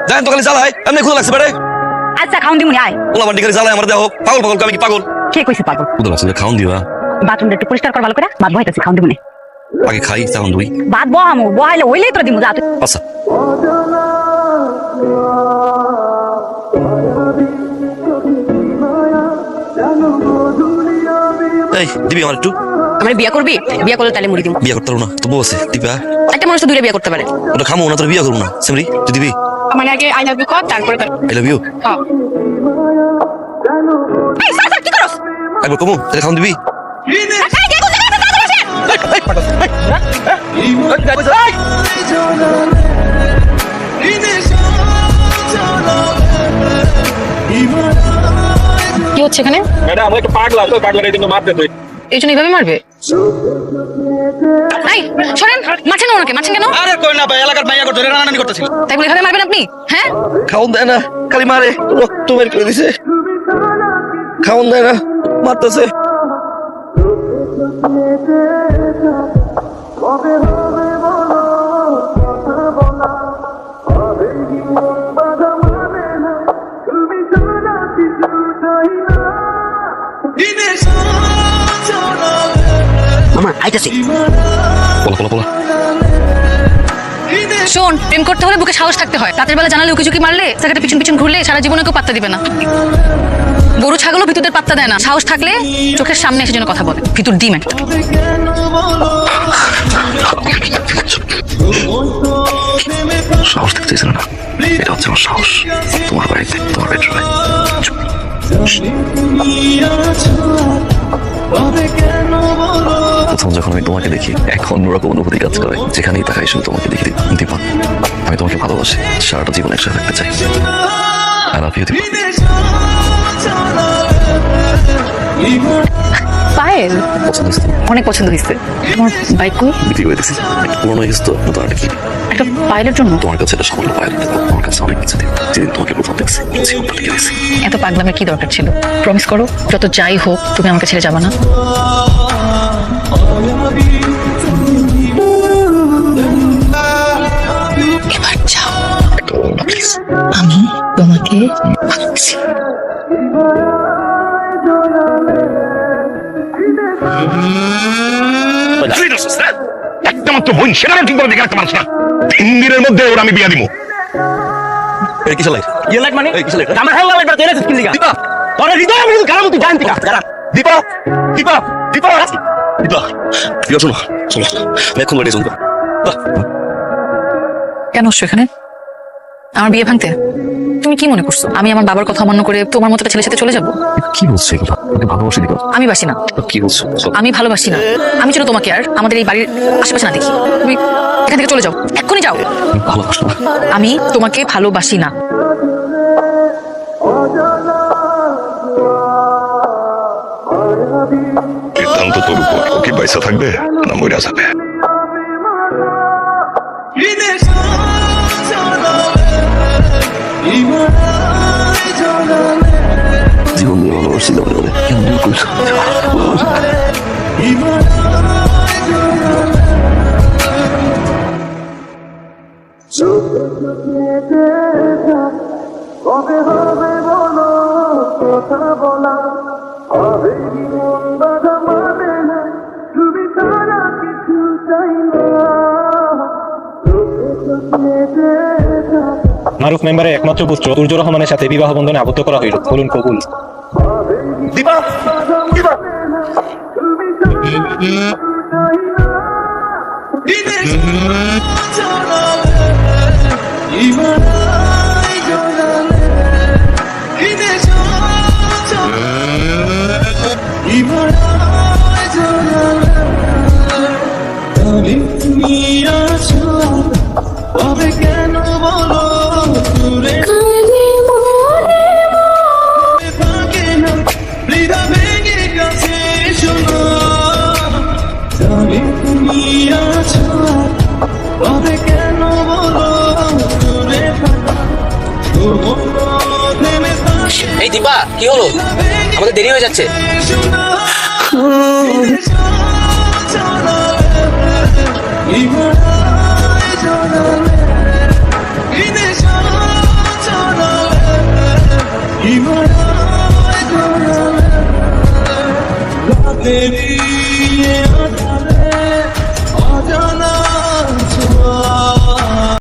দেন তো খালি জ্বালায় এমনি ক্ষুধা লাগছে বেড়ে। আচ্ছা খাউন দিমুনি আয়। ওলা বান্ডি খালি জ্বালায় আমার দেহ পাগল পাগল আমি কি পাগল? কে কইছে পাগল? ক্ষুধা লাগছে খাওন দিবা। বাথরুমটা একটু পরিষ্কার কর ভালো করে। ভাত বহাইতাছি খাউন দিমুনি। আগে খাই তখন দুই। ভাত বহামু বহাইলে হইলেই তোরা দিমু যা তুই। আচ্ছা এই দিবি আমার একটু। আমার বিয়া করবি? বিয়া করলে তাহলে মুড়ি দিমু। বিয়া করতে পারবো না তো বউ আছে দিবা। একটা মানুষ তো দুইটা বিয়া করতে পারে। ওটা খামো না তোর বিয়া করবো না সেমরি তুই দিবি। মানে আগে আই লাভ ইউ কর তারপরে আই লাভ ইউ। হ্যাঁ এই স্যার কি করছ? একবার কমু তাহলে খাওন দিবি। কি হচ্ছে এখানে? ম্যাডাম আমরা একটু পাগলা তো পাগলার জন্য মারতে তুই এই জন্য এইভাবে মারবে? এই শোনেন মারছেন ওনাকে মারছেন কেন? আরে কই না ভাই এলাকার মাইয়া ধরে রানানি করতেছিল তাই বলে এভাবে মারবেন আপনি? হ্যাঁ খাওন দেয় না খালি মারে রক্ত বের করে দিছে। খাওন দেয় না মারতেছে। মামা আইতাছি। পোলা পোলা পোলা শোন প্রেম করতে হলে বুকে সাহস থাকতে হয়। রাতের বেলা জানালে উকি মারলে সেখানে পিছন পিছন ঘুরলে সারা জীবনে কেউ পাত্তা দিবে না। গরু ছাগলও ভিতরদের পাত্তা দেয় না। সাহস থাকলে চোখের সামনে এসে যেন কথা বলে। ভিতর ডিম একটা। সাহস থাকতে চাইছিল না এটা হচ্ছে আমার সাহস। তোমার বাড়িতে তোমার বেডরুমে প্রথম যখন আমি তোমাকে দেখি এখন অন্যরকম অনুভূতি কাজ করে। যেখানেই তাকাই শুধু তোমাকে দেখি দীপা আমি তোমাকে ভালোবাসি। সারাটা জীবন একসাথে থাকতে চাই। I love you Deepa. Payel পছন্দ হয়েছে অনেক পছন্দ হয়েছে। তোমার বাইক কই? বিক্রি করে দিচ্ছি একটু পুরোনো হয়ে গেছে তো নতুন একটা কি একটা পায়েলের জন্য? তোমার কাছে এটা সামান্য পায়ের তোমার কাছে অনেক কিছু দিই। যেদিন তোমাকে প্রথম দেখছি জীবনটা লিখে দিয়েছি। এত পাগলামের কি দরকার ছিল? প্রমিস করো যত যাই হোক তুমি আমাকে ছেড়ে যাবে না। এবার যাও প্লিজ আমি তোমাকে ভালোবাসি। একটা মাত্র বোন সেটা ঠিক করে দেখে রাখতে পারছ না। 3 দিনের মধ্যে ওর আমি বিয়া দিব। এই কিসের লাইট? ইয়ে লাইট মানে এই কিসের লাইট? আমার হাল লাগবে তেরে স্কিল দিগা দীপা তোর হৃদয় আমি কারণ তুই জানতি না যারা দীপা দীপা দীপা দীপা দীপা শোনো শোনো আমি এখন বাড়ি শুনবো। কেন আসছো এখানে? আমার বিয়ে ভাঙতে? তুমি কি মনে করছো আমি আমার বাবার কথা অমান্য করে তোমার মতো একটা ছেলের সাথে চলে যাবো? কি বলছো এগুলো? তোমাকে ভালোবাসি দীপা। আমি বাসি না। কি বলছো? আমি ভালোবাসি না। আমি যেন তোমাকে আর আমাদের এই বাড়ির আশেপাশে না দেখি। তুমি এখান থেকে চলে যাও এক্ষুনি যাও। ভালোবাসো না? আমি তোমাকে ভালোবাসি না। সিদ্ধান্ত তোর উপর। ও কি পয়সা থাকবে না মইরা যাবে? জীবন দিয়ে ভালোবাসি না বলে কেমন করছো? কবে হবে বলো কথা বলা হবে জীবন বাধা মানে না তুমি তারা কিছু চাই না। মারুফ মেম্বারের একমাত্র পুত্র তুর্জুর রহমানের সাথে বিবাহ বন্ধনে আবদ্ধ করা হইল। বলুন কবুল। দীপা দীপা কেন বলো দূরে থাকে না হৃদয় ভেঙে গেছে শোনো তুমি আছো তবে কেন বলো দূরে এই দীপা কি হলো? আমাদের দেরি হয়ে যাচ্ছে।